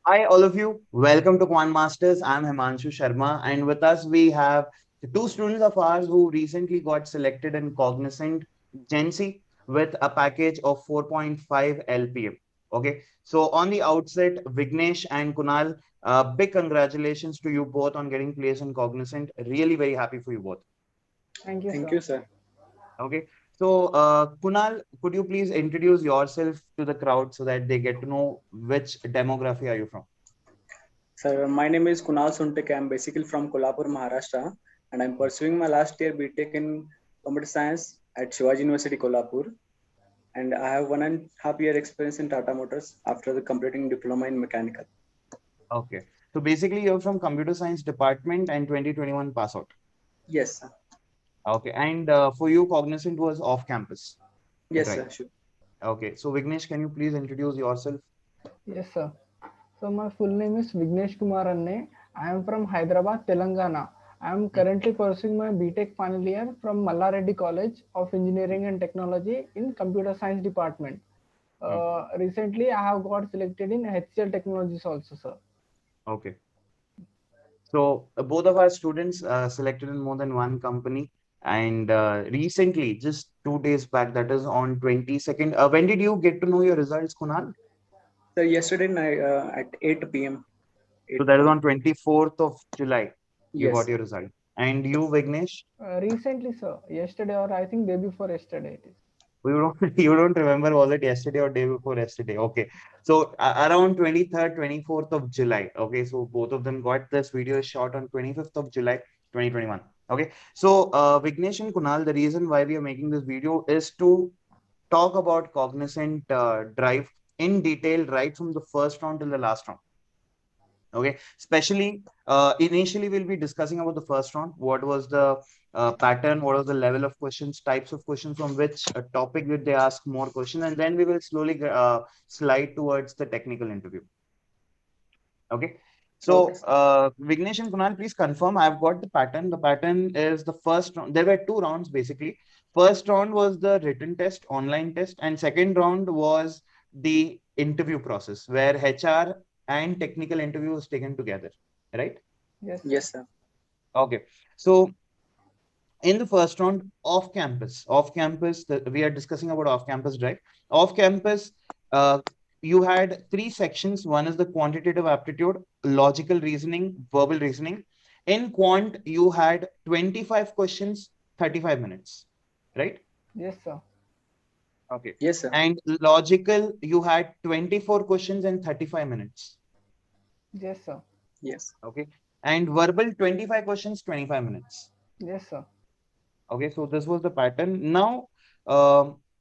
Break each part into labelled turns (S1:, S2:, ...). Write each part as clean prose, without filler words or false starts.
S1: Hi, all of you. Welcome to Quant Masters. I'm Himanshu Sharma, and with us we have the two students of ours who recently got selected in Cognizant Gen C with a package of 4.5 LPM. Okay, so on the outset, Vignesh and Kunal, big congratulations to you both on getting placed in Cognizant. Really very happy for you both.
S2: Thank you,
S3: Thank
S2: sir.
S3: you, sir.
S1: Okay, so Kunal, could you please introduce yourself to the crowd so that they get to know which demography are you from?
S3: Sir, my name is Kunal Suntek. I'm basically from Kolhapur, Maharashtra, and I'm pursuing my last year BTech in Computer Science at Shivaji University, Kolhapur. And I have 1.5 year experience in Tata Motors after the completing diploma in mechanical.
S1: Okay. So basically, you're from computer science department and 2021 pass out.
S3: Yes, sir.
S1: Okay. And for you, Cognizant was off campus,
S3: Yes,
S1: right?
S3: sir. Sure.
S1: Okay. So Vignesh, can you please introduce yourself?
S2: Yes, sir. So my full name is Vignesh Kumar Anne. I am from Hyderabad, Telangana. I am
S1: Hmm.
S2: currently pursuing my BTech final year from Mallareddy College of Engineering and Technology in Computer Science Department.
S1: Hmm.
S2: Recently, I have got selected in HCL Technologies also, sir.
S1: Okay. So both of our students selected in more than one company. And recently, just 2 days back, that is on 22nd. When did you get to know your results, Kunal?
S3: So yesterday night at 8 p.m.
S1: So that is
S3: 8 p.m.
S1: on 24th of July, you got
S3: Yes,
S1: your
S3: sir.
S1: result. And you, Vignesh?
S2: Recently, sir. Yesterday or I think day before yesterday it is.
S1: You don't you don't remember, was it yesterday or day before yesterday? Okay. So around 23rd, 24th of July. Okay. So both of them got this video is shot on 25th of July, 2021. Okay. So Vignesh and Kunal, the reason why we are making this video is to talk about Cognizant Drive in detail, right from the first round till the last round. Okay, especially initially we'll be discussing about the first round. What was the pattern? What was the level of questions, types of questions from which topic did they ask more questions, and then we will slowly slide towards the technical interview. Okay.
S3: Okay,
S1: So,
S3: sir.
S1: Vignesh and Kunal, please confirm. I've got the pattern. The pattern is the first round. There were two rounds basically. First round was the written test, online test, and second round was the interview process where HR and technical interview was taken together. Right?
S2: Yes, sir.
S3: Yes, sir.
S1: Okay. So, in the first round, off campus, we are discussing about off-campus drive. Off-campus, uh, you had three sections. One is the quantitative aptitude, logical reasoning, verbal reasoning. In quant, you had 25 questions, 35 minutes, right?
S2: Yes, sir.
S1: Okay.
S3: Yes, sir.
S1: And logical, you had 24 questions and 35 minutes.
S2: Yes, sir.
S3: Yes.
S1: Okay. And verbal, 25 questions, 25 minutes.
S2: Yes, sir.
S1: Okay, so this was the pattern. Now,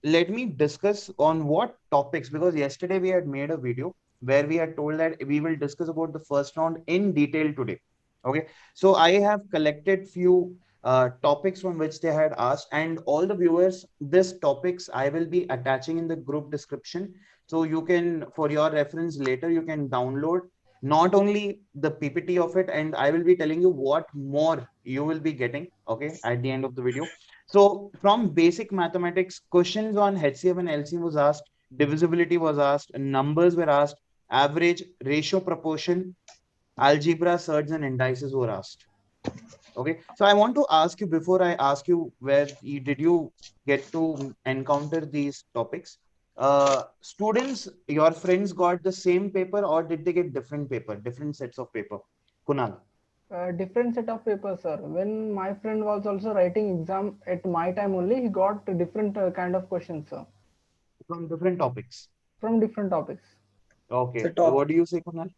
S1: let me discuss on what topics, because yesterday we had made a video where we had told that we will discuss about the first round in detail today. Okay, so I have collected few topics from which they had asked, and all the viewers, this topics I will be attaching in the group description. So you can, for your reference later, you can download not only the PPT of it, and I will be telling you what more you will be getting, okay, at the end of the video. So from basic mathematics, questions on HCF and LCM was asked, divisibility was asked, numbers were asked, average, ratio, proportion, algebra, surds, and indices were asked. Okay, so I want to ask you before I ask you did you get to encounter these topics? Students, your friends got the same paper or did they get different paper, different sets of paper? Kunal,
S2: Different set of papers, sir. When my friend was also writing exam at my time only, he got different kind of questions, sir,
S1: from different topics.
S2: from different topics.
S3: So
S1: Okay,
S3: top
S1: what do you say, Kunal?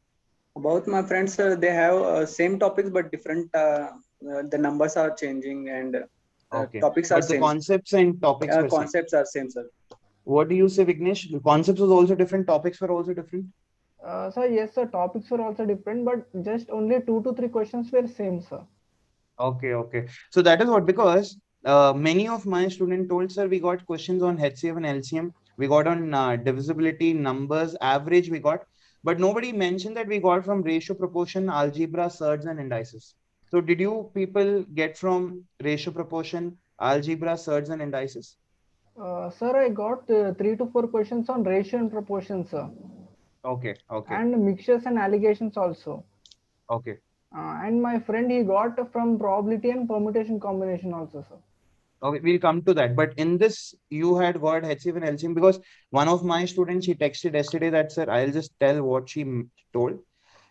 S3: about my friends, they have same topics but different. The numbers are changing and
S1: Okay,
S3: topics are
S1: but the
S3: same.
S1: concepts and topics were same.
S3: Concepts are same, sir.
S1: What do you say, Vignesh? The concepts was also different, topics were also different.
S2: Sir, yes, sir. Topics were also different, but just only two to three questions were same, sir.
S1: Okay, okay. So that is what, because many of my students told, sir, we got questions on HCF and LCM, we got on divisibility, numbers, average, we got, but nobody mentioned that we got from ratio, proportion, algebra, surds, and indices. So did you people get from ratio, proportion, algebra, surds, and indices?
S2: Sir, I got three to four questions on ratio and proportion, sir.
S1: Okay. Okay.
S2: and mixtures and allegations also.
S1: Okay.
S2: And my friend, he got from probability and permutation combination also, sir.
S1: Okay, we'll come to that. But in this, you had got HCF and LCM because one of my students, she texted yesterday that, sir, I'll just tell what she told.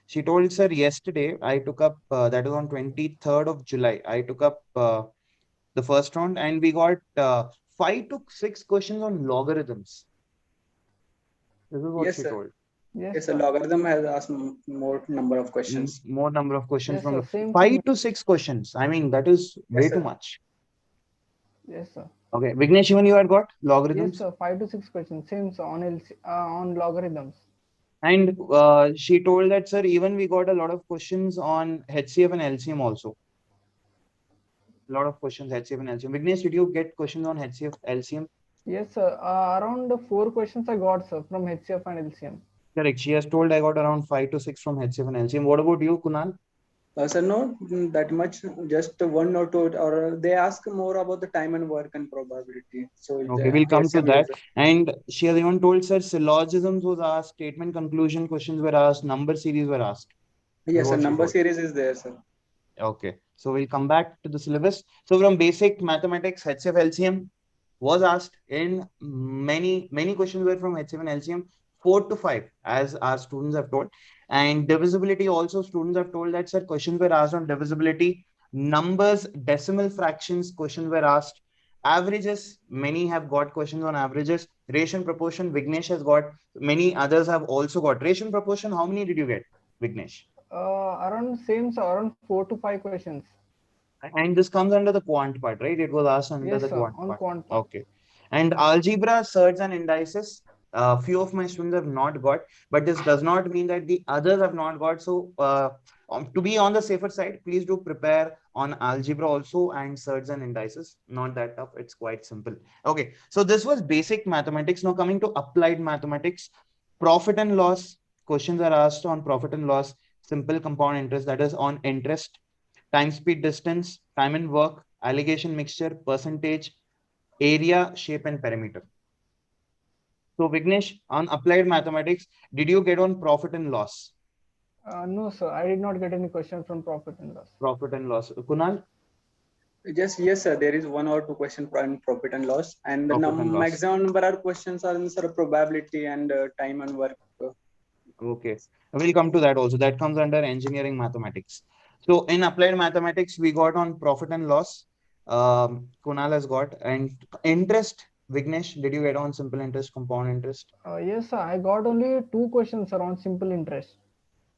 S1: She told, sir, yesterday I took up, that was on 23rd of July, I took up the first round and we got 5 to 6 questions on logarithms. This is what
S3: Yes,
S1: she
S3: sir.
S1: told.
S2: Yes,
S3: Yes, a
S2: sir.
S3: logarithm has asked more number of questions.
S1: More number of questions
S2: Yes,
S1: from
S2: sir. Same thing.
S1: 5 to 6 questions. I mean, that is
S3: Yes,
S1: way too
S3: sir.
S1: much.
S2: Yes, sir.
S1: Okay, Vignesh, even you had got
S2: Yes,
S1: logarithms.
S2: sir. 5 to 6 questions. Same, sir. On on logarithms.
S1: And she told that, sir, even we got a lot of questions on HCF and LCM also. A lot of questions, HCF and LCM. Vignesh, did you get questions on HCF, LCM?
S2: Yes, sir. Around 4 questions I got, sir, from HCF and LCM.
S1: Correct. She has told I got around 5 to 6 from HCF and LCM. What about you, Kunal?
S3: So no, that much, just one or two, or they ask more about the time and work and probability. So
S1: Okay, we'll come to
S3: JSM
S1: that.
S3: user.
S1: And she has even told, sir, syllogisms was asked, statement conclusion questions were asked, number series were asked. This is
S3: Yes, a
S1: what she
S3: number
S1: told.
S3: series is there, sir.
S1: Okay, so we'll come back to the syllabus. So from basic mathematics, HCF, LCM was asked in many questions were from HCF and LCM, 4 to 5, as our students have told. And divisibility also, students have told that, sir, questions were asked on divisibility. Numbers, decimal fractions, questions were asked. Averages, many have got questions on averages. Ratio proportion, Vignesh has got, many others have also got. Ratio proportion, how many did you get, Vignesh?
S2: Around same, sir. Around 4 to 5 questions.
S1: And this comes under the quant part, right? It was asked under
S2: Yes,
S1: the
S2: sir.
S1: quant
S2: On
S1: part.
S2: quant part.
S1: Okay. And algebra, surds, and indices, few of my students have not got, but this does not mean that the others have not got. So, to be on the safer side, please do prepare on algebra also and surds and indices. Not that tough. It's quite simple. Okay. So this was basic mathematics. Now coming to applied mathematics, profit and loss. Questions are asked on profit and loss, simple compound interest, that is on interest, time, speed, distance, time and work, allegation, mixture, percentage, area, shape, and perimeter. So, Vignesh, on applied mathematics, did you get on profit and loss?
S2: No, sir. I did not get any question from profit and loss.
S1: Profit and loss. Kunal,
S3: Just yes, sir. There is one or two question on profit and loss, and the
S1: profit and loss.
S3: maximum number of questions are in sort of probability and time and work.
S1: Okay. We'll come to that also. That comes under engineering mathematics. So, in applied mathematics, we got on profit and loss. Kunal has got. And interest, Vignesh, did you get on simple interest, compound interest?
S2: Yes, sir. I got only 2 questions around simple interest.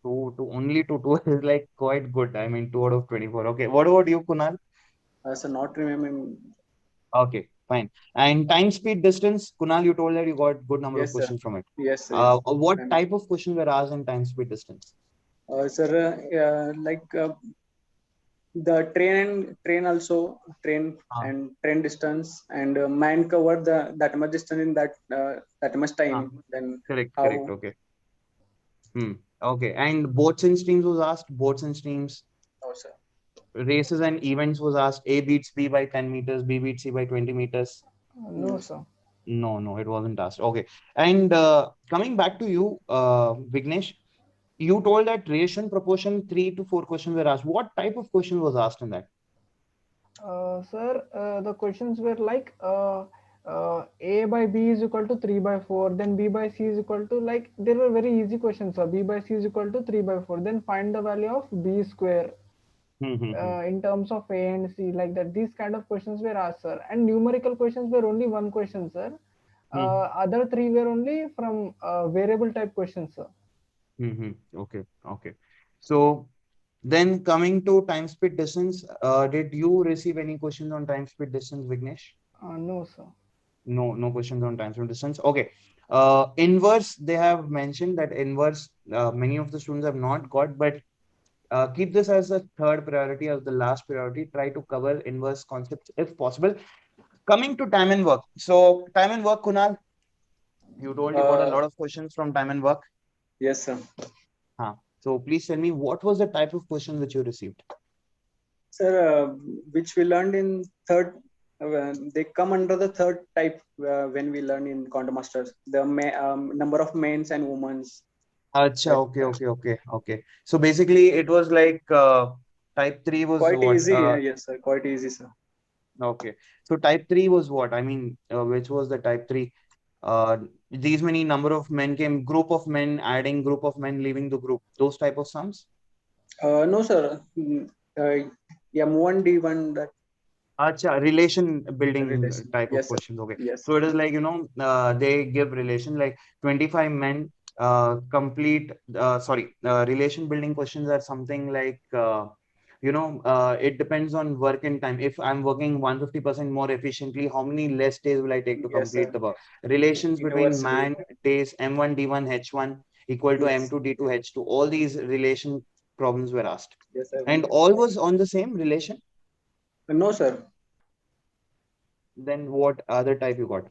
S1: Only two is like quite good. I mean, 2 out of 24. Okay. What about you, Kunal?
S3: So not remembering.
S1: Okay, fine. And time, speed, distance, Kunal, you told that you got good number of
S3: Yes, sir.
S1: questions from it.
S3: Yes, sir. Yes.
S1: What type of questions were asked in time, speed, distance?
S3: Sir, like the train also train
S1: Ah,
S3: and train distance and man cover the that much distance in that much time.
S1: ah,
S3: Then
S1: correct,
S3: how?
S1: correct. Okay. Hmm. Okay. And boats and streams was asked. Boats and streams,
S3: Oh, sir.
S1: races and events was asked. A beats B by 10 meters, B beats C by 20 meters.
S2: No,
S3: No, sir.
S2: sir.
S1: No, no, it wasn't asked. Okay. And coming back to you, Vignesh, you told that ratio and proportion 3 to 4 questions were asked. What type of question was asked in that?
S2: Sir, the questions were like A by B is equal to 3 by 4, then B by C is equal to, like, they were very easy questions. Sir. B by C is equal to 3 by 4, then find the value of B square
S1: Hmm.
S2: in terms of A and C, like that. These kind of questions were asked, sir. And numerical questions were only one question, sir.
S1: Hmm.
S2: Other three were only from variable type questions, sir.
S1: Okay, okay. So then coming to time, speed, distance, did you receive any questions on time, speed, distance, Vignesh?
S2: No, sir.
S1: No, no questions on time, speed, distance. Okay. Inverse, they have mentioned that inverse, many of the students have not got, but keep this as a third priority, as the last priority. Try to cover inverse concepts if possible. Coming to time and work. So time and work, Kunal, you told you got a
S3: Uh,
S1: lot of questions from time and work.
S3: yes, sir.
S1: So please tell me what was the type of question which you received?
S3: Sir, which we learned in third. They come under the third type when we learn in Quantum Masters. The number of men's and women's.
S1: Acha,
S3: But
S1: okay. So basically, it was like type 3 was
S3: quite
S1: what?
S3: easy. Yes, sir. Quite easy, sir.
S1: Okay. So type 3 was what? I mean, which was the type 3? These many number of men came, group of men adding, group of men leaving the group. Those type of sums?
S3: No, sir. Yeah, M1 D1 that
S1: Acha, relation building
S3: relation.
S1: type of
S3: Yes, sir.
S1: questions. Okay.
S3: Yes,
S1: So it is like, they give relation like 25 men complete, relation building questions are something like, it depends on work and time. If I'm working 150% more efficiently, how many less days will I take to
S3: yes,
S1: complete
S3: sir.
S1: the work? Relations between
S3: Universally.
S1: man, days, M1, D1, H1 equal to
S3: Yes,
S1: M2, D2, H2. All these relation problems were asked.
S3: yes, sir.
S1: And all was on the same relation.
S3: No, sir.
S1: Then what other type you got?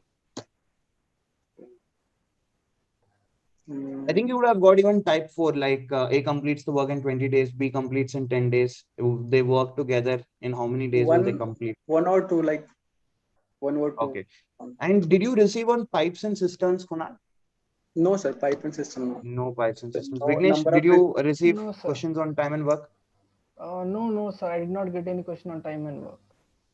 S1: I think you
S3: Mm,
S1: would have got even type 4, like A completes the work in 20 days, B completes in 10 days. They work together. In how many days will they
S3: one,
S1: complete?
S3: one or two, like one or two.
S1: Okay. And did you receive on pipes and cisterns, Kunal?
S3: No, sir. Pipe and system. No.
S1: No pipes and
S3: So
S1: cisterns.
S3: no
S1: Vignesh,
S3: number
S1: did
S3: of
S1: you receive
S2: No, sir.
S1: questions on time and work?
S2: No, sir. I did not get any question on time and work.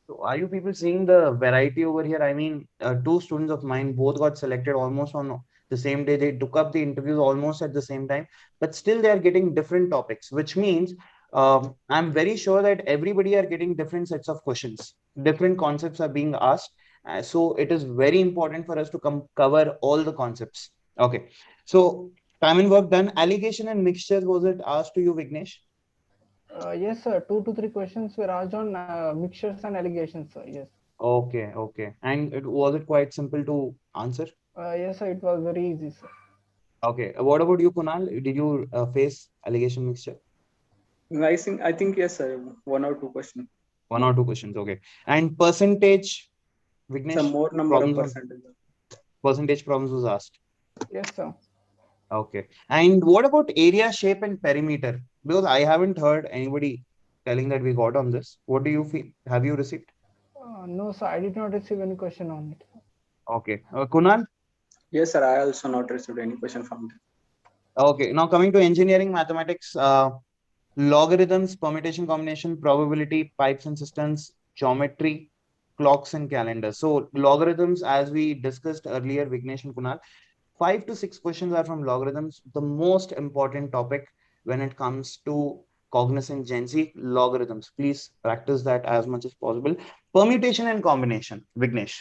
S1: So are you people seeing the variety over here? I mean, two students of mine both got selected almost on the same day. They took up the interviews almost at the same time, but still they are getting different topics, which means I'm very sure that everybody are getting different sets of questions. Different concepts are being asked. So it is very important for us to cover all the concepts. Okay. So time and work done. Allegation and mixture, was it asked to you, Vignesh?
S2: Yes, sir. 2 to 3 questions were asked on mixtures and allegations, sir. Yes.
S1: Okay. And was it quite simple to answer?
S2: Yes, sir. It was very easy, sir.
S1: Okay. What about you, Kunal? Did you face allegation mixture?
S3: I think yes, sir. One or two question.
S1: One
S3: More.
S1: or two questions. Okay. And percentage,
S3: Some
S1: Vignesh,
S3: more number of
S1: problems on
S3: percentage.
S1: percentage problems was asked.
S2: Yes, sir.
S1: Okay. And what about area, shape, and perimeter? Because I haven't heard anybody telling that we got on this. What do you feel? Have you received?
S2: No, sir. I did not receive any question on it.
S1: Okay. Kunal?
S3: Yes, sir. I also not received any question from them.
S1: Okay. Now coming to engineering mathematics, logarithms, permutation, combination, probability, pipes and systems, geometry, clocks and calendars. So logarithms, as we discussed earlier, Vignesh and Kunal, 5 to 6 questions are from logarithms. The most important topic when it comes to cognizant Gen Z, logarithms. Please practice that as much as possible. Permutation and combination, Vignesh.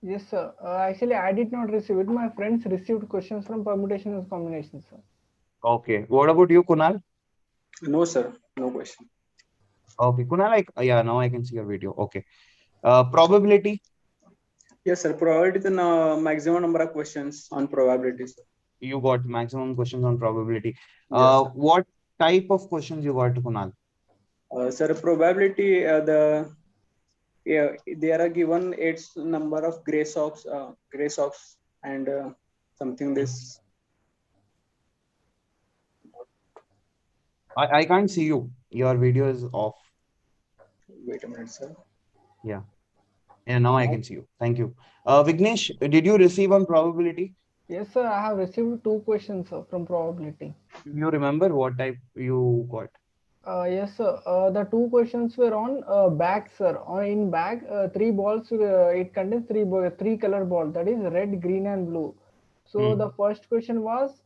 S2: Yes, sir. Actually, I did not receive it. My friends received questions from permutation and combinations, sir.
S1: Okay. What about you, Kunal?
S3: No, sir. No question.
S1: Okay, Kunal, yeah, now I can see your video. Okay. Probability,
S3: Yes, sir. Probability the maximum number of questions on probabilities.
S1: you got maximum questions on probability.
S3: Yes, sir.
S1: What type of questions you got, Kunal?
S3: Sir, probability yeah, there are given its number of gray socks, and something this.
S1: I can't see you. Your video is off.
S3: Wait a minute, sir.
S1: Yeah. Yeah, now I
S3: Now,
S1: can see you. Thank you. Vignesh, did you receive on probability?
S2: Yes, sir. I have received 2 questions, sir, from probability.
S1: You remember what type you got?
S2: Yes, sir. The 2 questions were on bag, sir. In bag, 3 balls. It contains three color ball. That is red, green, and blue. So
S1: Hmm.
S2: the first question was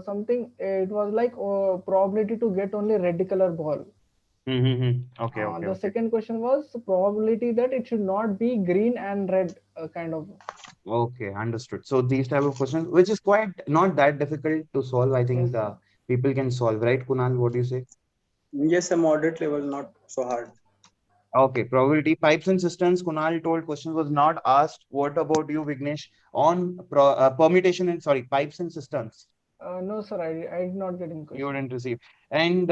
S2: something. It was like probability to get only red color ball.
S1: Okay.
S2: The second question was probability that it should not be green and red kind of.
S1: Okay, understood. So these type of questions, which is quite not that difficult to solve, I
S2: Yes,
S1: think
S2: sir.
S1: people can solve, right, Kunal? What do you say?
S3: yes, a moderate level, not so hard.
S1: Okay, probability pipes and systems. Kunal told question was not asked. What about you, Vignesh? On permutation and sorry, pipes and systems,
S2: No, sir. I did not get any
S1: you
S2: question.
S1: didn't receive. And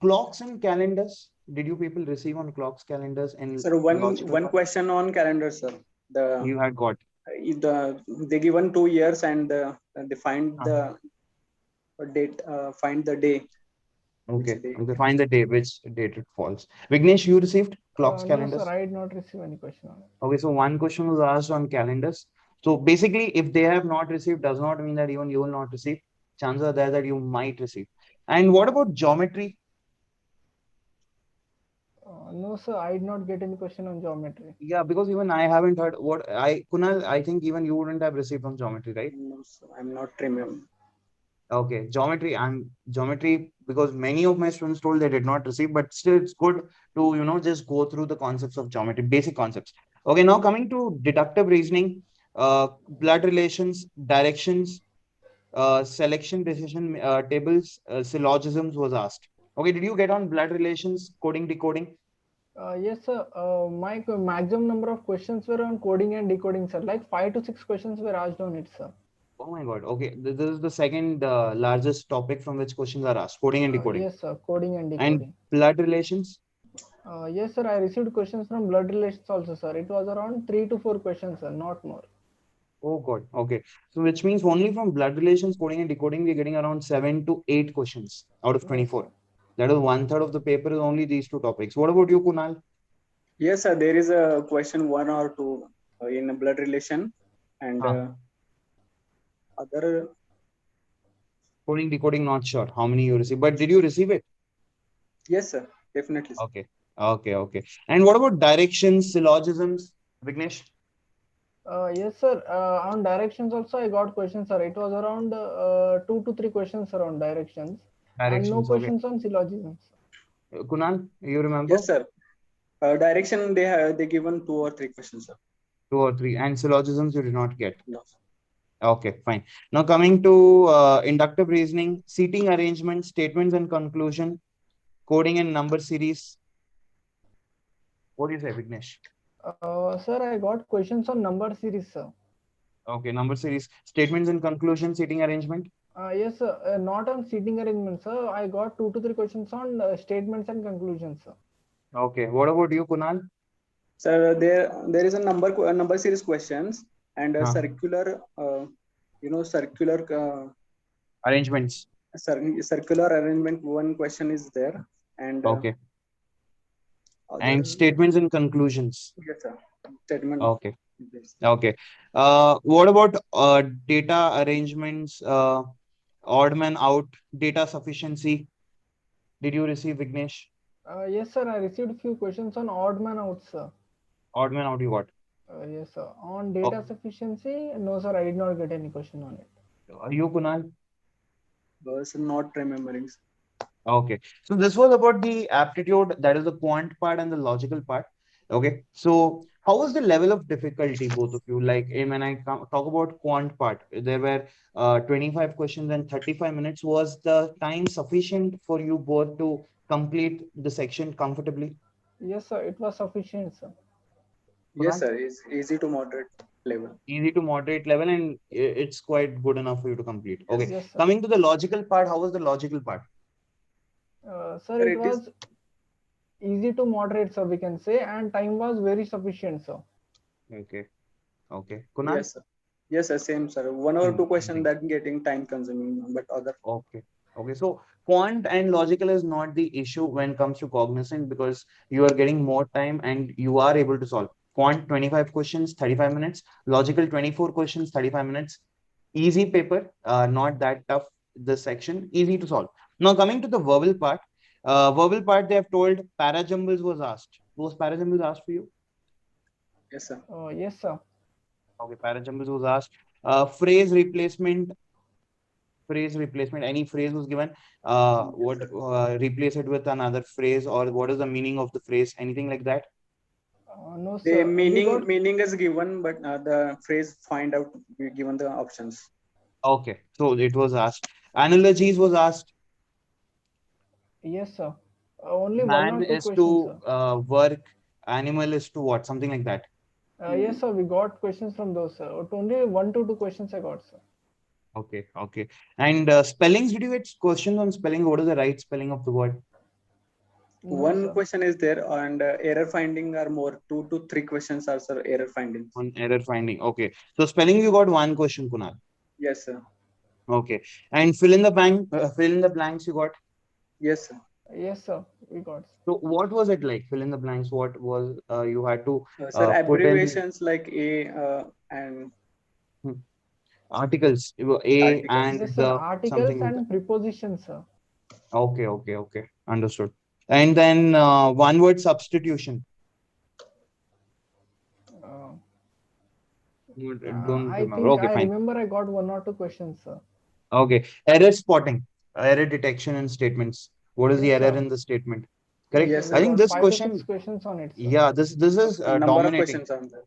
S1: clocks and calendars. Did you people receive on clocks, calendars, and
S3: Sir,
S1: logical
S3: one
S1: part?
S3: question on calendar, sir. The
S1: You had got.
S3: they given 2 years, and they find
S1: Uh-huh.
S3: the date, find the day, which
S1: Okay,
S3: day.
S1: okay. Find the day, which date it falls. Vignesh, you received clocks,
S2: No, sir.
S1: calendars.
S2: I did not receive any question on it.
S1: Okay, so one question was asked on calendars. So basically, if they have not received, does not mean that even you will not receive. chances are there that you might receive. And what about geometry?
S2: No, sir, I did not get any question on geometry.
S1: Yeah, because even I haven't heard what Kunal, I think even you wouldn't have received from geometry, right?
S3: No, sir, I'm not remember.
S1: Okay, geometry and geometry, because many of my students told they did not receive, but still it's good to, just go through the concepts of geometry, basic concepts. Okay, now coming to deductive reasoning, blood relations, directions, selection decision tables, syllogisms was asked. Okay, did you get on blood relations, coding, decoding?
S2: Yes, sir. My maximum number of questions were on coding and decoding, sir. Like 5 to 6 questions were asked on it, sir.
S1: Oh my God. Okay, this is the second largest topic from which questions are asked, coding and decoding.
S2: Yes, sir. Coding and
S1: And
S2: decoding.
S1: blood relations?
S2: Yes, sir. I received questions from blood relations also, sir. It was around 3 to 4 questions, sir, not more.
S1: Oh God. Okay. So which means only from blood relations, coding and decoding, we're getting around 7 to 8 questions out of
S2: Yes,
S1: 24.
S2: sir.
S1: That is one third of the paper is only these two topics. What about you, Kunal?
S3: Yes, sir, there is a question one or two in a blood relation, and
S1: Huh.
S3: other.
S1: Coding, decoding, not sure how many you receive, but did you receive it?
S3: Yes, sir, definitely, sir.
S1: Okay. Okay. Okay. And what about directions, syllogisms, Vignesh?
S2: Yes, sir. On directions also, I got questions, sir. It was around 2 to 3 questions around directions, and no
S1: Directions. Okay.
S2: questions on syllogisms.
S1: Kunal, you remember?
S3: Yes, sir. Direction they given 2 or 3 questions, sir.
S1: Two or three. And syllogisms you did not get.
S3: No, sir.
S1: Okay, fine. Now coming to inductive reasoning, seating arrangement, statements and conclusion, coding and number series. What do you say, Vignesh?
S2: Sir, I got questions on number series, sir.
S1: Okay, number series, statements and conclusion, seating arrangement.
S2: Yes, sir. Not on seating arrangement, sir. I got 2 to 3 questions on statements and conclusions, sir.
S1: Okay, what about you, Kunal?
S3: Sir, there is a number series questions and a
S1: Huh.
S3: circular, circular
S1: Arrangements.
S3: circular arrangement. One question is there, and
S1: Okay, and
S3: other.
S1: statements and conclusions.
S3: Yes, sir. Statement.
S1: Okay, okay. What about data arrangements, odd man out, data sufficiency? Did you receive, Vignesh?
S2: Yes, sir. I received a few questions on odd man out, sir.
S1: Odd man out, you got.
S2: Yes, sir. On data sufficiency, no, sir. I did not get any question on it.
S1: You, Kunal?
S3: Was not remembering.
S1: Okay. So this was about the aptitude, that is the quant part and the logical part. Okay. So how was the level of difficulty, both of you? Like when I talk about quant part, there were 25 questions and 35 minutes. Was the time sufficient for you both to complete the section comfortably?
S2: Yes, sir. It was sufficient, sir.
S3: Yes,
S1: Kunal?
S3: sir. It's easy to moderate level.
S1: Easy to moderate level, and it's quite good enough for you to complete.
S3: Yes.
S1: Okay.
S2: Yes, sir.
S1: Coming to the logical part, how was the logical part?
S2: Sir,
S3: Sir,
S2: it
S3: it is.
S2: was easy to moderate, sir, we can say, and time was very sufficient, sir.
S1: Okay. Okay. Kunal?
S3: Yes, sir. Yes, sir. Same, sir. One or
S1: Same,
S3: two
S1: same
S3: questions
S1: thing.
S3: that getting time consuming, but other.
S1: Okay. Okay. So quant and logical is not the issue when it comes to cognizant, because you are getting more time and you are able to solve. Quant 25 questions, 35 minutes. Logical 24 questions, 35 minutes. Easy paper, not that tough. This section, easy to solve. Now coming to the verbal part. Verbal part, they have told parajumbles was asked. Was parajumbles asked for you?
S3: Yes, sir.
S2: Yes, sir.
S1: Okay, parajumbles was asked. Phrase replacement, any phrase was given,
S3: Yes,
S1: what
S3: sir.
S1: replace it with another phrase, or what is the meaning of the phrase, anything like that?
S2: No,
S3: The
S2: sir. We got
S3: meaning is given, but the phrase find out we given the options.
S1: Okay, so it was asked. Analogies was asked.
S2: yes, sir. Only one
S1: Man
S2: or two
S1: is
S2: questions,
S1: to
S2: sir.
S1: work, animal is to what, something like that.
S2: Yes, sir. We got questions from those, sir. Only 1 to 2 questions I got, sir.
S1: Okay, okay. And spellings, did you get questions on spelling? What is the right spelling of the word?
S2: No,
S3: One
S2: sir.
S3: question is there, and error finding are more. 2 to 3 questions are, sir, error findings.
S1: On error finding. Okay, so spelling you got one question, Kunal.
S3: Yes, sir.
S1: Okay, and fill in the blank, fill in the blanks you got.
S3: Yes, sir.
S2: Yes, sir. We got.
S1: So what was it like? Fill in the blanks. What was you had to
S3: Sir,
S1: put in?
S3: abbreviations like A and
S1: Articles, A
S3: Articles.
S1: and
S2: Yes, sir.
S1: the
S2: Articles
S1: something like
S2: and prepositions, sir.
S1: that. Okay. Understood. And then one word substitution.
S2: Uh,
S1: Don't
S2: I
S1: remember.
S2: think
S1: Okay,
S2: I
S1: fine.
S2: remember I got one or two questions, sir.
S1: Okay. Error spotting, error detection in statements. What is the
S2: Yes,
S1: error
S2: sir.
S1: in the statement?
S2: Yes,
S1: Correct.
S2: sir.
S3: Yes,
S2: There
S1: I
S3: sir.
S1: think
S2: were
S1: this
S2: 5 to 6
S1: question,
S2: questions on it, sir.
S1: yeah, this is
S3: Number of
S1: dominating.
S3: questions are there.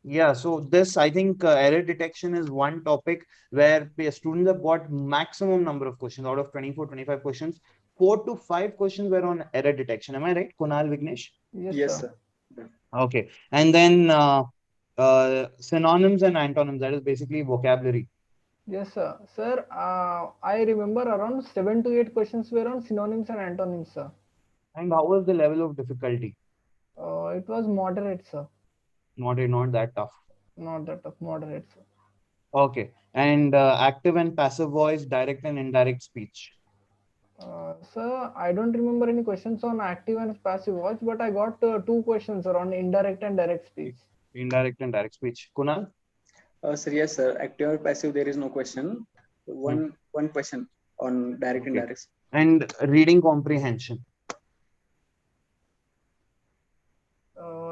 S1: Yeah, so this, I think error detection is one topic where students have got maximum number of questions out of 24, 25 questions. 4 to 5 questions were on error detection. Am I right, Kunal, Vignesh?
S2: Yes,
S3: Yes,
S2: sir.
S3: sir.
S1: Okay. And then synonyms and antonyms, that is basically vocabulary.
S2: Yes, sir. Sir, I remember around 7 to 8 questions were on synonyms and antonyms, sir.
S1: And how was the level of difficulty?
S2: It was moderate, sir.
S1: Not that tough.
S2: Not that tough, moderate, sir.
S1: Okay. And active and passive voice, direct and indirect speech.
S2: Sir, I don't remember any questions on active and passive voice, but I got 2 questions around indirect and direct speech.
S1: Indirect and direct speech. Kunal?
S3: Sir, yes, sir. Active or passive, there is no question.
S1: Hmm.
S3: One question on direct and
S1: Okay.
S3: direct.
S1: And reading comprehension.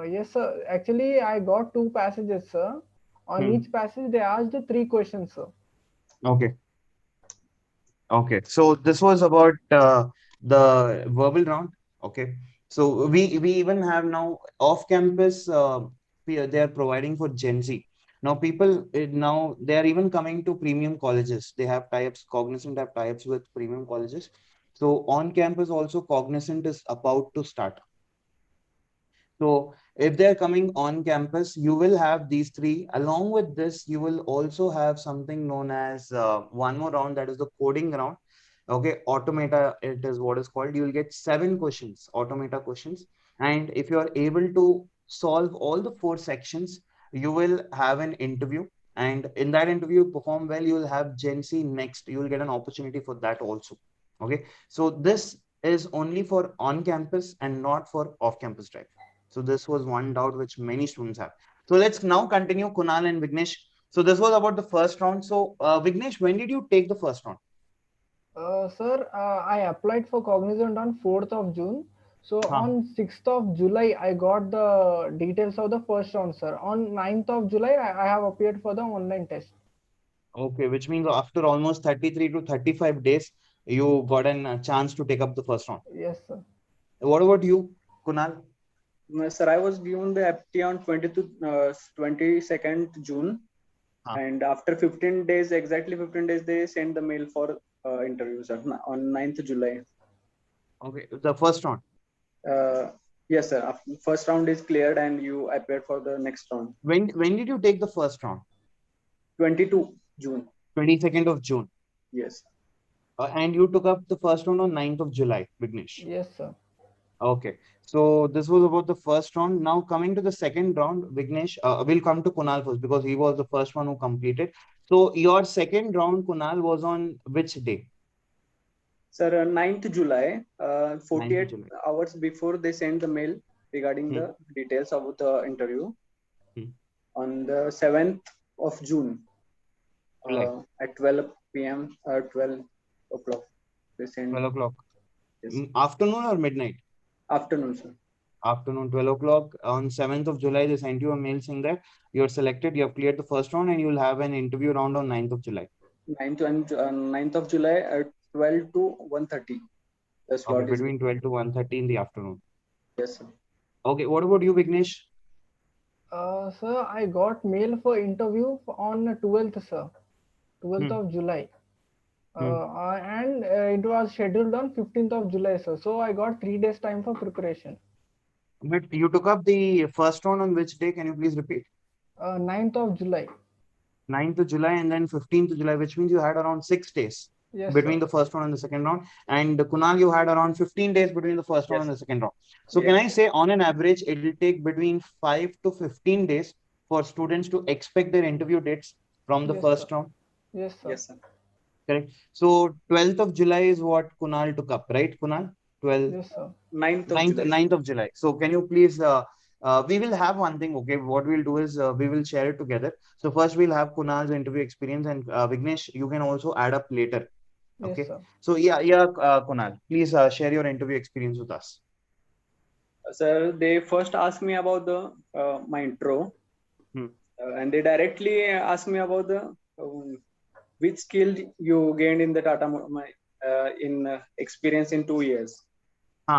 S2: Yes, sir. Actually, I got 2 passages, sir. On
S1: Hmm.
S2: each passage, they asked 3 questions, sir.
S1: Okay. Okay. So this was about the verbal round. Okay. So we even have now off campus. They are providing for Gen Z. Now people now they are even coming to premium colleges. They have tie-ups. Cognizant have tie-ups with premium colleges. So on campus also Cognizant is about to start. So if they're coming on campus, you will have these three. Along with this, you will also have something known as one more round, that is the coding round. Okay, automata, it is what is called. You will get 7 questions, automata questions. And if you are able to solve all the 4 sections, you will have an interview. And in that interview, perform well, you will have Gen Z next. You will get an opportunity for that also. Okay, so this is only for on campus and not for off campus drive. So this was one doubt which many students have. So let's now continue, Kunal and Vignesh. So this was about the first round. So Vignesh, when did you take the first round?
S2: Sir, I applied for Cognizant on 4th of June. So
S1: Huh.
S2: on 6th of July, I got the details of the first round, sir. On 9th of July, I have appeared for the online test.
S1: Okay, which means after almost 33 to 35 days, you got a chance to take up the first round.
S2: Yes, sir.
S1: What about you, Kunal?
S3: Sir, I was given the aptitude on 22nd June,
S1: Huh.
S3: and after 15 days, exactly 15 days, they sent the mail for interview, sir, on 9th July.
S1: Okay, the first round.
S3: Uh, yes, sir. First round is cleared, and you appeared for the next round.
S1: When did you take the first round?
S3: 22 June.
S1: 22nd of June.
S3: Yes.
S1: And you took up the first round on 9th of July, Vignesh.
S2: Yes, sir.
S1: Okay, so this was about the first round. Now coming to the second round, Vignesh, we'll come to Kunal first because he was the first one who completed. So your second round, Kunal, was on which day?
S3: Sir, 9th July,
S1: 9th of
S3: 48
S1: July.
S3: hours before they sent the mail regarding
S1: Hmm.
S3: the details of the interview.
S1: Hmm.
S3: On the 7th of June,
S1: July,
S3: at 12 p.m. 12 o'clock, they sent.
S1: 12 o'clock.
S3: Yes.
S1: Afternoon or midnight?
S3: Afternoon, sir.
S1: Afternoon, 12 o'clock. On 7th of July, they sent you a mail saying that you're selected, you have cleared the first round, and you'll have an interview round on 9th of July.
S3: 9th of July at 12 to 1:30. The
S1: Okay,
S3: slot is
S1: between
S3: given.
S1: 12 to 1:30 in the afternoon.
S3: Yes, sir.
S1: Okay, what about you, Vignesh?
S2: Sir, I got mail for interview on 12th, sir. 12th
S1: Hmm.
S2: of July.
S1: Hmm.
S2: And it was scheduled on 15th of July, sir. So I got 3 days time for preparation.
S1: But you took up the first round on which day? Can you please repeat?
S2: 9th of July.
S1: 9th of July and then 15th of July, which means you had around 6 days
S2: Yes,
S1: between
S2: sir.
S1: the first round and the second round. And Kunal, you had around 15 days between the first round
S3: Yes.
S1: and the second round. So can
S3: Yes.
S1: I say on an average, it will take between 5 to 15 days for students to expect their interview dates from the
S2: Yes, sir.
S1: first round?
S2: Yes, sir.
S3: Yes, sir.
S1: Correct. So 12th of July is what Kunal took up, right, Kunal? 12th,
S2: Yes, sir.
S3: 9th of
S1: 9th,
S3: July.
S1: 9th of July. So can you please we will have one thing. Okay, what we'll do is we will share it together. So first we'll have Kunal's interview experience, and Vignesh, you can also add up later.
S2: Yes,
S1: Okay.
S2: sir.
S1: So Kunal, please share your interview experience with us.
S3: Sir, they first asked me about the my intro,
S1: Hmm.
S3: and they directly asked me about the which skill you gained in the in experience in 2 years,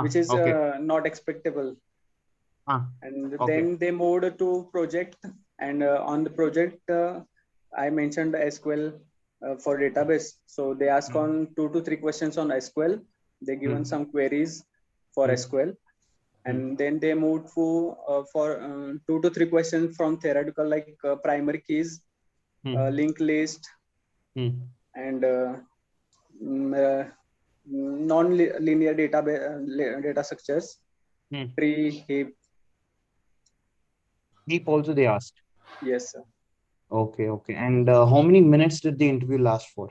S3: which is
S1: Okay.
S3: not expectable. And
S1: Okay.
S3: then they moved to project, and on the project, I mentioned SQL for database. So they ask
S1: Hmm.
S3: on 2 to 3 questions on SQL. They given
S1: Hmm.
S3: some queries for
S1: Hmm.
S3: SQL,
S1: Hmm.
S3: and then they moved for 2 to 3 questions from theoretical, like primary keys,
S1: Hmm.
S3: linked list,
S1: Hmm.
S3: and mm, uh, non-linear data structures,
S1: Hmm.
S3: tree, heap.
S1: Deep also they asked.
S3: Yes, sir.
S1: Okay. Okay. And how many minutes did the interview last for?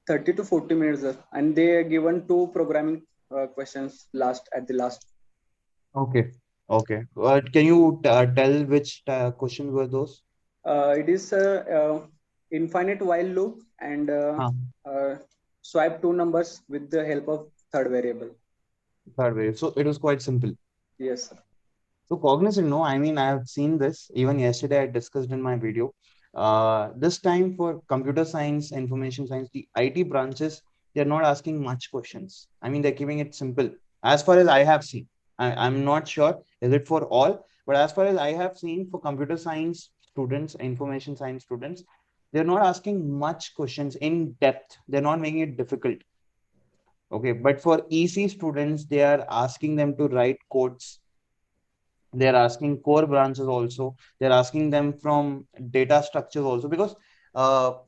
S3: 30 to 40 minutes, sir. And they are given two programming questions last at the last.
S1: Okay. Okay. Can you tell which questions were those?
S3: It is infinite while loop and
S1: Huh.
S3: uh, swipe two numbers with the help of third variable.
S1: Third way. So it was quite simple.
S3: Yes, sir.
S1: So Cognizant, no, I mean, I have seen this. Even yesterday, I discussed in my video. This time for computer science, information science, the IT branches, they're not asking much questions. I mean, they're keeping it simple. As far as I have seen, I'm not sure, is it for all? But as far as I have seen for computer science students, information science students, they're not asking much questions in depth. They're not making it difficult. Okay. But for EC students, they are asking them to write codes. They're asking core branches also. They're asking them from data structures also, because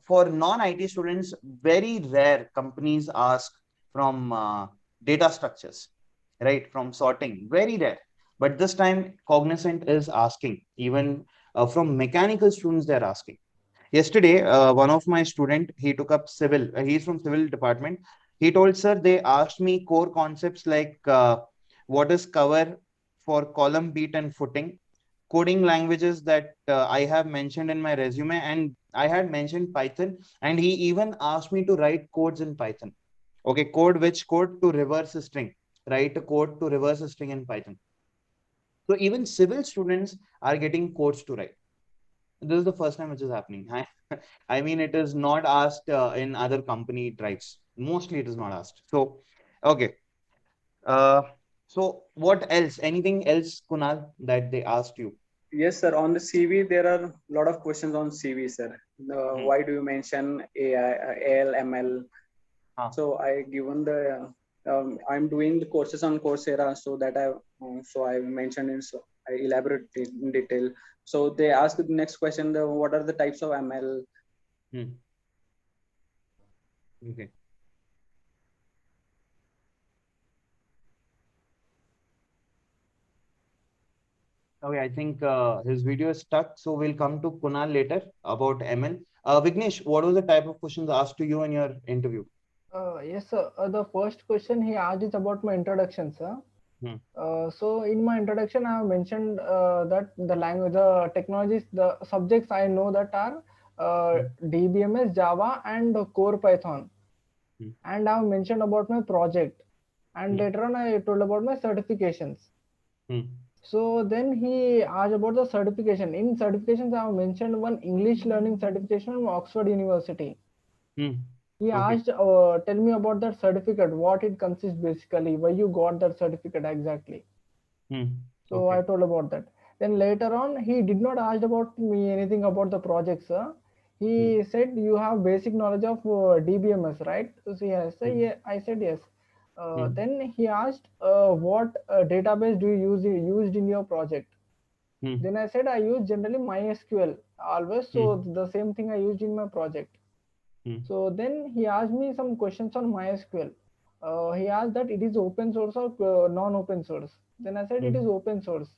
S1: for non-IT students, very rare companies ask from data structures, right? From sorting, very rare. But this time, Cognizant is asking. Even from mechanical students, they're asking. Yesterday, one of my student, he took up civil. He's from civil department. He told, sir, they asked me core concepts like what is cover for column, beat, and footing, coding languages that I have mentioned in my resume, and I had mentioned Python, and he even asked me to write codes in Python. Okay, code which code to reverse a string, write a code to reverse a string in Python. So even civil students are getting codes to write. This is the first time which is happening. I mean, it is not asked in other company drives. Mostly, it is not asked. So, okay. Uh, so what else? Anything else, Kunal, that they asked you?
S3: Yes, sir. On the CV, there are a lot of questions on CV, sir.
S1: Hmm.
S3: Why do you mention AI, AL, ML?
S1: Huh.
S3: So I given the I'm doing the courses on Coursera, so that I mentioned in, so I elaborate in detail. So they ask the next question: what are the types of ML?
S1: Hmm. Okay. Okay, I think his video is stuck, so we'll come to Kunal later about ML. Vignesh, what was the type of questions asked to you in your interview?
S2: Yes, sir. The first question he asked is about my introduction, sir.
S1: Hmm.
S2: So in my introduction, I have mentioned that the language, the technologies, the subjects I know that are
S1: Hmm.
S2: DBMS, Java, and Core Python.
S1: Hmm.
S2: And I have mentioned about my project. And
S1: Hmm.
S2: later on, I told about my certifications.
S1: Hmm.
S2: So then he asked about the certification. In certifications, I have mentioned one English learning certification from Oxford University.
S1: Hmm.
S2: He
S1: Okay.
S2: asked, tell me about that certificate, what it consists basically, why you got that certificate exactly.
S1: Hmm.
S2: So I
S1: Okay.
S2: told about that. Then later on, he did not ask about me anything about the projects.
S1: Hmm.
S2: He said you have basic knowledge of DBMS, right? So yes,
S1: Hmm.
S2: yeah, I said yes.
S1: Hmm.
S2: Then he asked, what database do you used in your project?
S1: Hmm.
S2: Then I said I use generally MySQL always.
S1: Hmm.
S2: So the same thing I used in my project.
S1: Hmm.
S2: So then he asked me some questions on MySQL. He asked that it is open source or non-open source. Then I said it is
S1: Hmm.
S2: open source.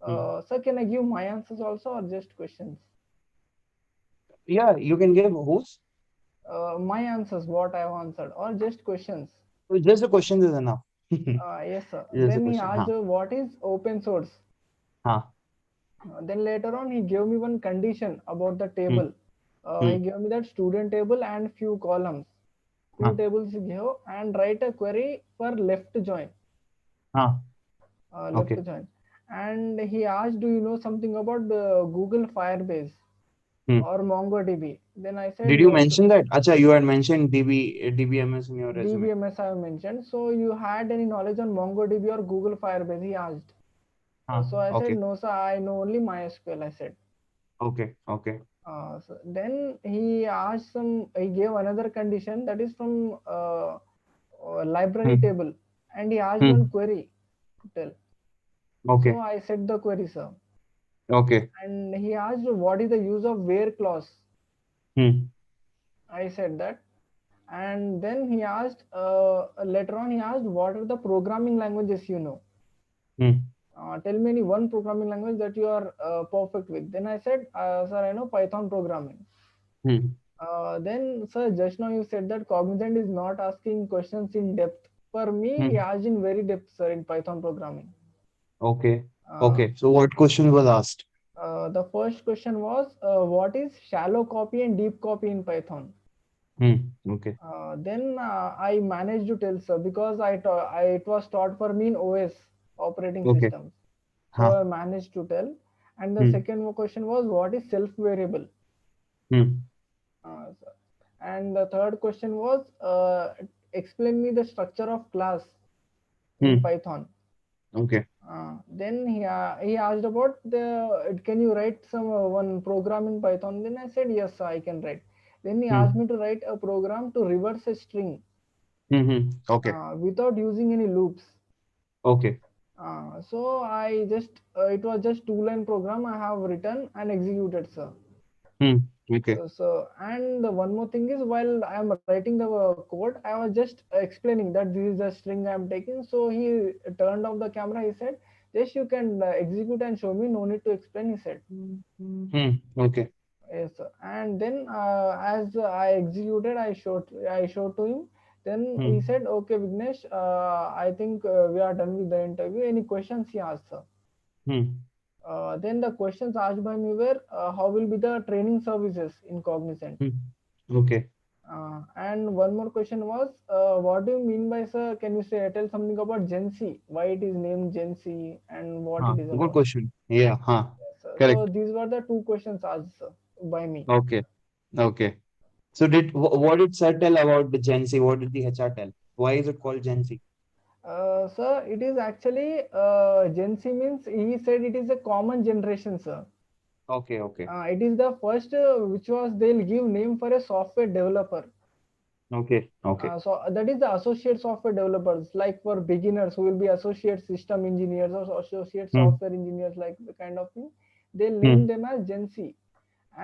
S1: Hmm.
S2: Sir, can I give my answers also or just questions?
S1: Yeah, you can give whose.
S2: My answers, what I have answered, or just questions?
S1: Just the questions is enough.
S2: Yes, sir.
S1: Just the
S2: Then he
S1: question.
S2: asked,
S1: Huh.
S2: what is open source?
S1: हाँ.
S2: Then later on, he gave me one condition about the
S1: Hmm.
S2: table. He
S1: Hmm.
S2: gave me that student table and few columns. Few
S1: हाँ.
S2: tables he gave and write a query for left join.
S1: हाँ.
S2: Left
S1: Okay.
S2: join. And he asked, do you know something about Google Firebase
S1: Hmm.
S2: or MongoDB? Then I said
S1: Did you
S2: no, sir.
S1: mention that? Acha, you had mentioned DBMS in your resume.
S2: DBMS I have mentioned. So you had any knowledge on MongoDB or Google Firebase? He asked.
S1: हाँ.
S2: So I said
S1: Okay.
S2: no, sir. I know only MySQL. I said.
S1: Okay. Okay.
S2: So then he asked some. He gave another condition that is from library
S1: Hmm.
S2: table, and he asked one
S1: Hmm.
S2: query to tell. So
S1: Okay.
S2: I said the query, sir,
S1: Okay.
S2: and he asked what is the use of where clause.
S1: Hmm.
S2: I said that, and then he asked later on. He asked what are the programming languages you know.
S1: Hmm.
S2: Tell me any one programming language that you are perfect with. Then I said, sir, I know Python programming.
S1: Hmm.
S2: Then, sir, just now you said that Cognizant is not asking questions in depth. For me, he
S1: Hmm.
S2: asked in very depth, sir, in Python programming.
S1: Okay.
S2: Uh,
S1: Okay. So what question was asked?
S2: the first question was, what is shallow copy and deep copy in Python?
S1: Hmm. Okay.
S2: Then I managed to tell, sir, because it was taught for me in OS operating
S1: Okay.
S2: systems. So
S1: हाँ.
S2: I managed to tell. And the
S1: Hmm.
S2: second question was, what is self variable?
S1: Hmm.
S2: So- and the third question was, explain me the structure of class in
S1: Hmm.
S2: Python.
S1: Okay.
S2: Then he asked about can you write some one program in Python? Then I said yes, I can write. Then he asked
S1: Hmm.
S2: me to write a program to reverse a string
S1: Hmm. Hmm. Okay.
S2: without using any loops.
S1: Okay.
S2: So I just it was just two-line program I have written and executed, sir.
S1: Hmm. Okay.
S2: And the one more thing is while I am writing the code, I was just explaining that this is the string I am taking. So he turned off the camera. He said, "Just you can execute and show me. No need to explain." He said,
S1: Hmm. Okay.
S2: "Yes, sir." And then as I executed, I showed to him. Then he
S1: Hmm.
S2: said, "Okay, Vignesh, I think we are done with the interview. Any questions?" He asked, sir.
S1: Hmm.
S2: Then the questions asked by me were, how will be the training services in Cognizant?
S1: Hmm. Okay.
S2: And one more question was, what do you mean by, sir? Can you tell something about Gen Z? Why it is named Gen Z and what it is
S1: Good
S2: about?
S1: question. Yeah.
S2: Yes, sir. So
S1: Correct.
S2: these were the two questions asked, sir, by me.
S1: Okay. Okay. So what did sir tell about the Gen Z? What did the HR tell? Why is it called Gen Z?
S2: Sir, it is actually Gen Z means he said it is a common generation, sir.
S1: Okay. Okay.
S2: It is the first which was they'll give name for a software developer.
S1: Okay. Okay.
S2: So that is the associate software developers, like for beginners who will be associate system engineers or associate
S1: Hmm.
S2: software engineers, like the kind of thing. They'll name
S1: Hmm.
S2: them as Gen Z.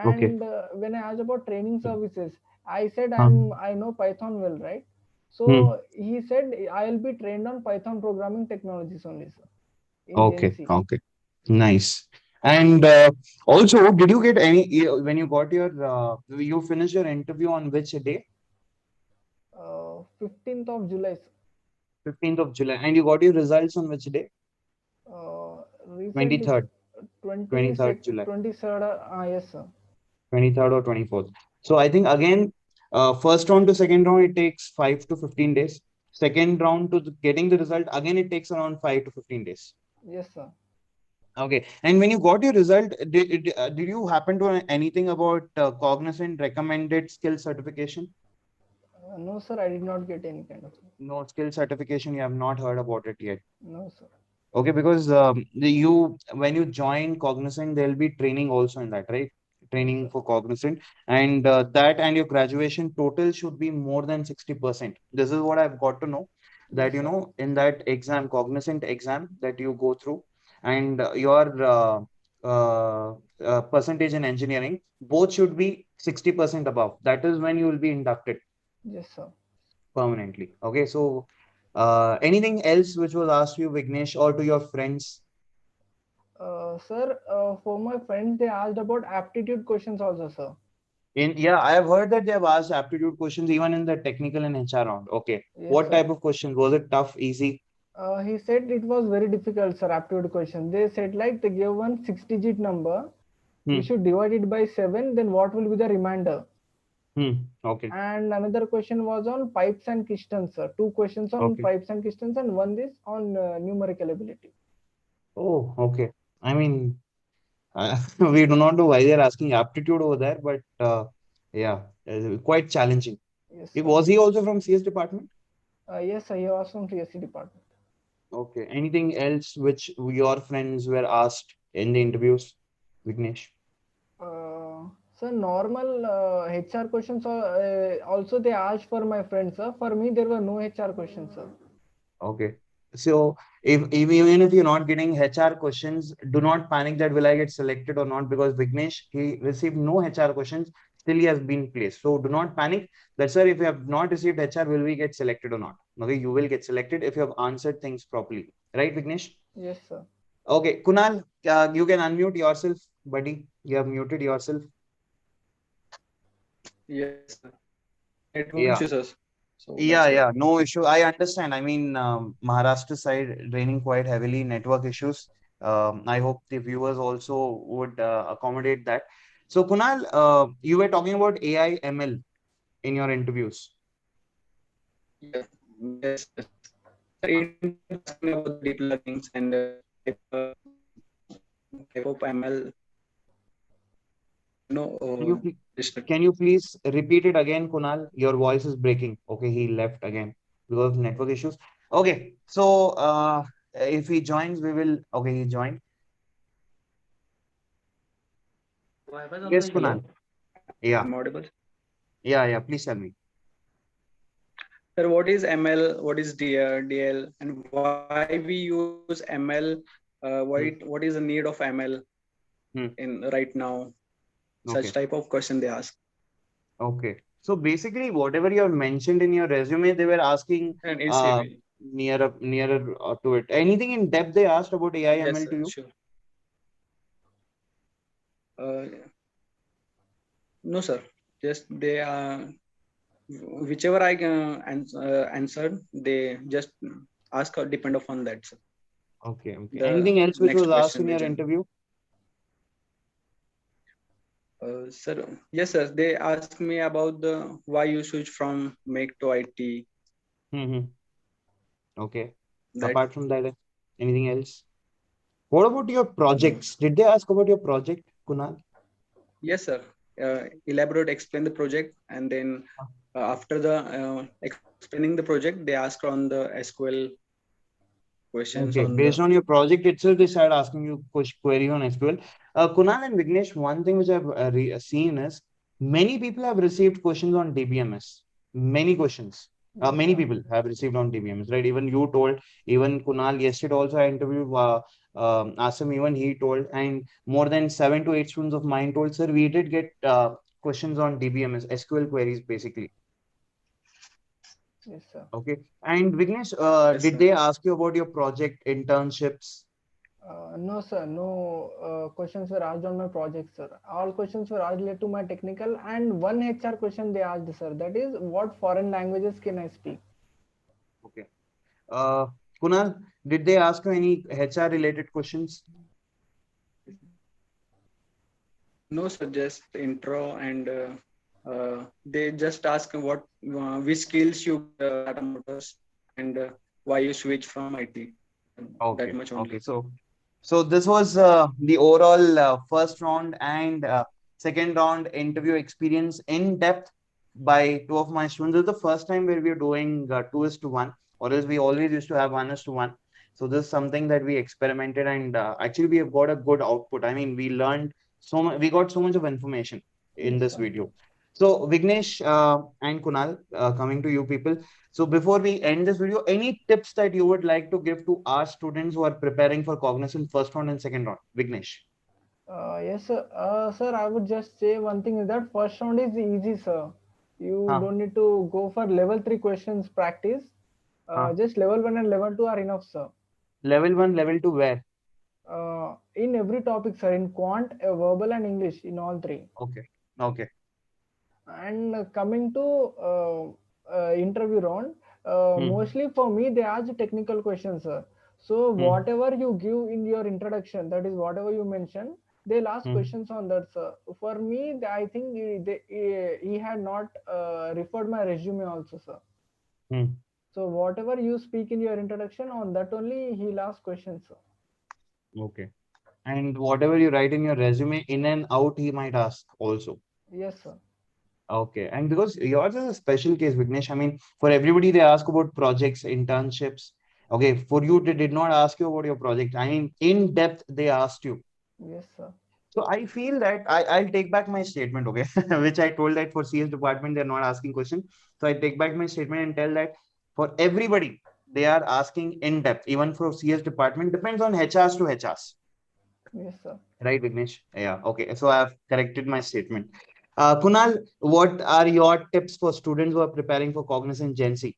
S1: Okay.
S2: And when I asked about training services, I said
S1: Huh.
S2: I know Python well, right?
S1: Hmm.
S2: So he said I'll be trained on Python programming technologies only, sir, in Gen
S1: Okay.
S2: Z.
S1: Okay. Nice. And also, did you get when you got your you finished your interview on which day?
S2: 15th of July, sir.
S1: 15th of July. And you got your results on which day?
S2: Recently, sir.
S1: 23rd. 23rd
S2: 22nd,
S1: July.
S2: 23rd, yes, sir.
S1: 23rd or 24th. So I think again, first round to second round, it takes 5 to 15 days. Second round to getting the result, again, it takes around 5 to 15 days.
S2: Yes, sir.
S1: Okay. And when you got your result, did you happen to know anything about Cognizant recommended skill certification?
S2: No, sir, I did not get any kind of thing.
S1: No skill certification, you have not heard about it yet.
S2: No, sir.
S1: Okay, because when you join Cognizant, there'll be training also in that, right?
S2: Yes,
S1: Training
S2: sir.
S1: for Cognizant, and that and your graduation total should be more than 60%. This is what I've got to know, that
S2: Yes, sir.
S1: in that exam, Cognizant exam that you go through, and your percentage in engineering, both should be 60% above. That is when you will be inducted
S2: Yes, sir.
S1: permanently. Okay, so anything else which was asked to you, Vignesh, or to your friends?
S2: Sir, for my friends, they asked about aptitude questions also, sir.
S1: I have heard that they have asked aptitude questions even in the technical and HR round. Okay,
S2: Yes,
S1: what
S2: sir.
S1: type of questions? Was it tough, easy?
S2: He said it was very difficult, sir, aptitude question. They said like they gave one 6-digit number. We
S1: Hmm.
S2: should divide it by 7, then what will be the remainder?
S1: Hmm. Okay.
S2: And another question was on pipes and pistons, sir. Two questions on
S1: Okay.
S2: pipes and pistons, and one is on numerical ability.
S1: Oh, okay. I mean, we do not know why they're asking aptitude over there, but yeah, quite challenging.
S2: Yes, sir.
S1: Was he also from CS department?
S2: Yes, sir. He was from CSC department.
S1: Okay. Anything else which your friends were asked in the interviews, Vignesh?
S2: So normal HR questions also they asked for my friends, sir. For me, there were no HR questions, sir.
S1: Okay. So if even if you're not getting HR questions, do not panic that will I get selected or not, because Vignesh, he received no HR questions, still he has been placed. So do not panic that sir, if you have not received HR, will we get selected or not? Okay, you will get selected if you have answered things properly. Right, Vignesh?
S2: Yes, sir.
S1: Okay, Kunal, you can unmute yourself, buddy. You have muted yourself.
S3: Yes, sir. Network
S1: Yeah.
S3: issues, sir. So
S1: Yeah,
S3: that's why.
S1: yeah, no issue. I understand. I mean, Maharashtra side raining quite heavily, network issues. I hope the viewers also would accommodate that. So, Kunal, you were talking about AI ML in your interviews.
S3: Yes, yes, yes. Sir, in asking about the deep learnings and type of ML,
S1: Can you
S3: uh,
S1: pl-
S3: district.
S1: can you please repeat it again, Kunal? Your voice is breaking. Okay, he left again because of network issues. Okay, so if he joins, we will. Okay, he joined. Yes,
S3: Hello,
S1: Kunal. Yeah,
S3: I'm audible.
S1: yeah, yeah. Please tell me.
S3: Sir, what is ML? What is DL? And why we use ML? What
S1: Hmm,
S3: is the need of ML
S1: hmm.
S3: in right now? Such
S1: Okay.
S3: type of question they ask.
S1: Okay. So basically, whatever you have mentioned in your resume, they were asking
S3: And in
S1: uh,
S3: CV.
S1: nearer to it. Anything in depth they asked about AI
S3: Yes,
S1: ML to
S3: sir,
S1: you?
S3: sure. Uh, no, sir. Just they whichever I answered, they just ask or depend upon that, sir.
S1: Okay, okay.
S3: The
S1: Anything else which
S3: next
S1: was asked
S3: question
S1: in
S3: they
S1: your
S3: just
S1: interview?
S3: sir, yes, sir. They asked me about the why you switch from Make to IT.
S1: Mm-hmm. Okay.
S3: That
S1: Apart from that, anything else? What about your
S3: no.
S1: projects? Did they ask about your project, Kunal?
S3: Yes, sir. Elaborate, explain the project, and then after the explaining the project, they ask on the SQL questions
S1: Okay,
S3: on the.
S1: based on your project itself, they started asking you query on SQL. Kunal and Vignesh, one thing which I've seen is many people have received questions on DBMS. Many questions.
S2: Yes,
S1: Many
S2: sir.
S1: people have received on DBMS, right? Even you told, even Kunal yesterday also I interviewed Asim, even he told, and more than 7 to 8 students of mine told, sir, we did get questions on DBMS, SQL queries basically.
S2: Yes, sir.
S1: Okay. And Vignesh,
S3: Yes,
S1: did
S3: sir.
S1: they ask you about your project internships?
S2: No, sir. No questions were asked on my project, sir. All questions were asked related to my technical, and one HR question they asked, sir. That is, what foreign languages can I speak?
S1: Okay. Uh, Kunal, did they ask you any HR related questions?
S3: No, sir. Just intro and they just ask what which skills you Tata Motors and why you switch from IT. That
S1: Okay.
S3: much
S1: Okay.
S3: only.
S1: So this was the overall first round and second round interview experience in depth by two of my students. This is the first time where we are doing 2:1, or else we always used to have 1:1. So this is something that we experimented, and actually we have got a good output. I mean, we learned so much, we got so much of information in
S2: Yes,
S1: this
S2: sir.
S1: video. So Vignesh and Kunal, coming to you people. So before we end this video, any tips that you would like to give to our students who are preparing for Cognizant first round and second round? Vignesh.
S2: Yes, sir. Sir, I would just say one thing is that first round is easy, sir. You
S1: Huh,
S2: don't need to go for level 3 questions practice.
S1: huh.
S2: Just level 1 and level 2 are enough, sir.
S1: Level one, level two, where?
S2: In every topic, sir, in quant, verbal, and English, in all three.
S1: Okay. Okay.
S2: And coming to interview round, Mostly for me, they ask technical questions, sir. So whatever you give in your introduction, that is whatever you mention, they'll ask questions on that, sir. For me, I think he had not referred my resume also, sir. So whatever you speak in your introduction, on that only he'll ask questions, sir.
S1: Okay. And whatever you write in your resume, in and out, he might ask also.
S2: Yes, sir.
S1: Okay. And because yours is a special case, Vignesh, I mean, for everybody, they ask about projects, internships. Okay. For you, they did not ask you about your project. I mean, in depth, they asked you.
S2: Yes, sir.
S1: So I feel that I'll take back my statement, okay, which I told that for CS department, they're not asking questions. So I take back my statement and tell that for everybody, they are asking in depth, even for CS department, depends on HRs to HRs.
S2: Yes, sir.
S1: Right, Vignesh? Yeah, okay. So I've corrected my statement. Kunal, what are your tips for students who are preparing for Cognizant Gen Z?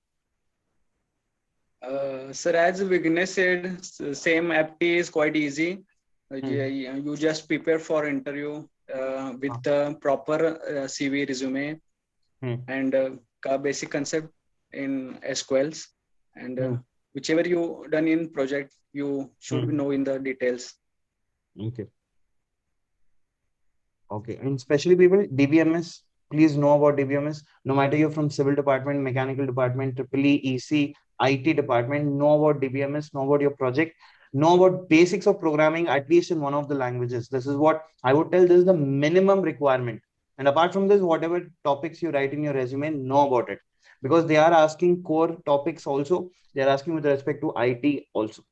S3: Sir, as Vignesh said, same apti is quite easy. You just prepare for interview with the proper CV resume and basic concept in SQLs, and whichever you done in project, you should know in the details.
S1: Okay. Okay. And especially people, DBMS, please know about DBMS. No matter you're from civil department, mechanical department, EEE, EC, IT department, know about DBMS, know about your project, know about basics of programming, at least in one of the languages. This is what I would tell. This is the minimum requirement. And apart from this, whatever topics you write in your resume, know about it. Because they are asking core topics also. They are asking with respect to IT also.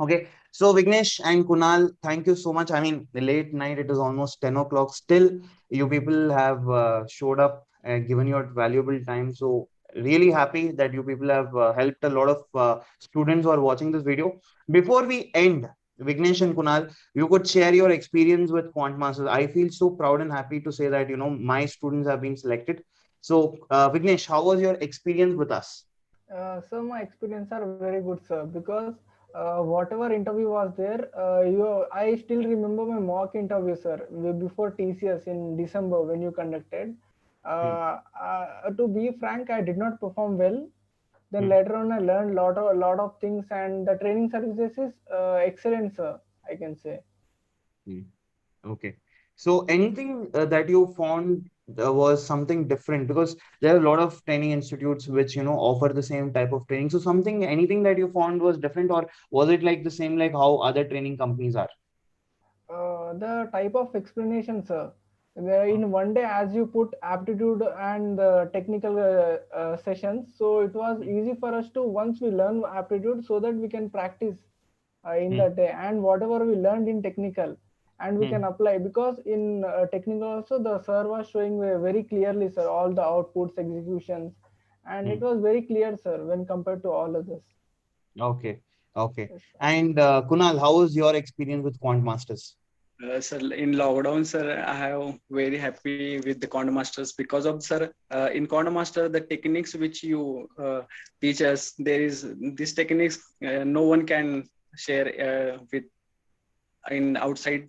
S1: Okay, so Vignesh and Kunal, thank you so much. I mean, the late night, it is almost 10 o'clock. Still, you people have showed up and given your valuable time. So, really happy that you people have helped a lot of students who are watching this video. Before we end, Vignesh and Kunal, you could share your experience with Quant Masters. I feel so proud and happy to say that, my students have been selected. So, Vignesh, how was your experience with us?
S2: So my experience are very good, sir, because whatever interview was there, I still remember my mock interview, sir, before TCS in December when you conducted. To be frank, I did not perform well. Then later on, I learned lot of things, and the training services is excellent, sir. I can say.
S1: Okay. So anything that you found was something different because there are a lot of training institutes which offer the same type of training. So anything that you found was different, or was it like the same like how other training companies are?
S2: The type of explanation, sir. In one day, as you put aptitude and the technical sessions, so it was easy for us to once we learn aptitude, so that we can practice in that day, and whatever we learned in technical, and we can apply, because in technical also the sir was showing very clearly, sir, all the outputs, executions, and it was very clear, sir, when compared to all others.
S1: Okay. Okay.
S2: Yes,
S1: And Kunal, how was your experience with Quant Masters?
S3: Sir, in lockdown, sir, I have very happy with the Quant Masters because of, sir, in Quant Master, the techniques which you teach us, there is these techniques no one can share with in outside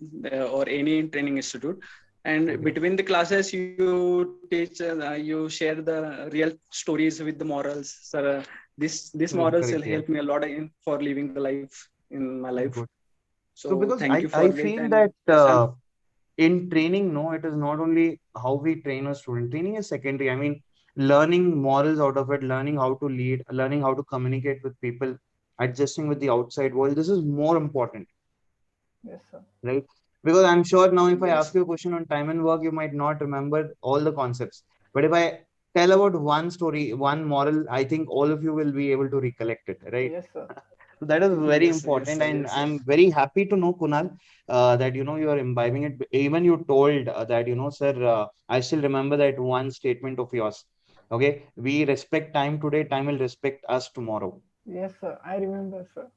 S3: or any training institute. And between the classes, you teach, you share the real stories with the morals, sir. This morals will
S1: Correct, yeah.
S3: help me a lot for living the life in my life.
S1: Good. So
S3: So
S1: because
S3: thank you for
S1: I
S3: it.
S1: feel
S3: And
S1: that in training, no, it is not only how we train a student. Training is secondary. I mean, learning morals out of it, learning how to lead, learning how to communicate with people, adjusting with the outside world. This is more important,
S2: yes, sir.
S1: right? Because I'm sure now, if I ask
S3: yes,
S1: you a question on time and work, you might not remember all the concepts. But if I tell about one story, one moral, I think all of you will be able to recollect it, right?
S2: Yes, sir.
S1: So that is very
S3: yes, yes,
S1: important,
S3: sir,
S1: and
S3: yes, sir.
S1: I'm very happy to know, Kunal, that you are imbibing it. Even you told that sir, I still remember that one statement of yours. Okay, we respect time today, time will respect us tomorrow.
S2: Yes, sir. I remember, sir.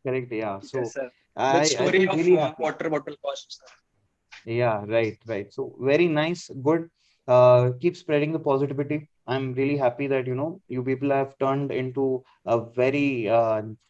S1: Correct, yeah.
S3: Yes,
S1: So
S3: sir. The
S1: I
S3: story
S1: feel
S3: of
S1: really happy.
S3: water bottle cost, sir.
S1: Yeah, right, right. So very nice, good. Keep spreading the positivity. I'm really happy that you people have turned into a very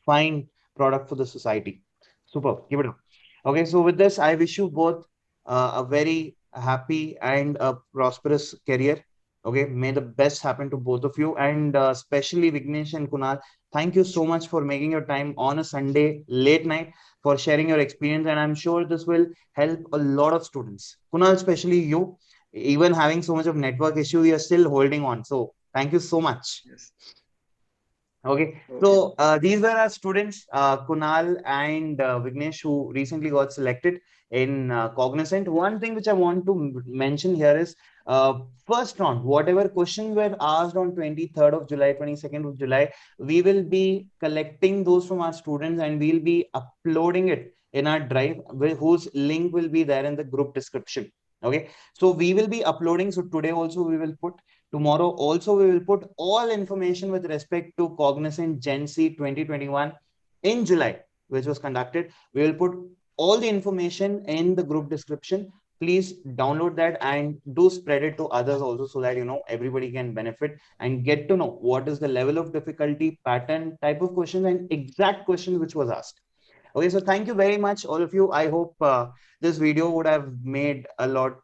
S1: fine product for the society. Super. Give it up. Okay, so with this, I wish you both a very happy and a prosperous career. Okay, may the best happen to both of you, and especially Vignesh and Kunal. Thank you so much for making your time on a Sunday late night for sharing your experience, and I'm sure this will help a lot of students. Kunal, especially you, even having so much of network issue, you're still holding on. So thank you so much.
S3: Yes.
S1: Okay,
S3: Okay.
S1: so these were our students, Kunal and Vignesh, who recently got selected in Cognizant. One thing which I want to mention here is first round, whatever questions were asked on 23rd of July, 22nd of July, we will be collecting those from our students and we'll be uploading it in our drive, whose link will be there in the group description. Okay, so we will be uploading. So today also we will put. Tomorrow also we will put all information with respect to Cognizant Gen C 2021 in July, which was conducted. We will put all the information in the group description. Please download that and do spread it to others also, so that everybody can benefit and get to know what is the level of difficulty, pattern, type of questions, and exact question which was asked. Okay, so thank you very much, all of you. I hope this video would have made a lot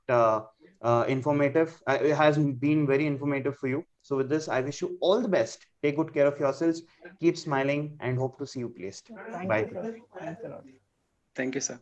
S1: informative. It has been very informative for you. So with this, I wish you all the best. Take good care of yourselves. Keep smiling and hope to see you placed.
S2: Thank you,
S1: Bye.
S2: sir. Thanks a lot.
S3: Thank you, sir.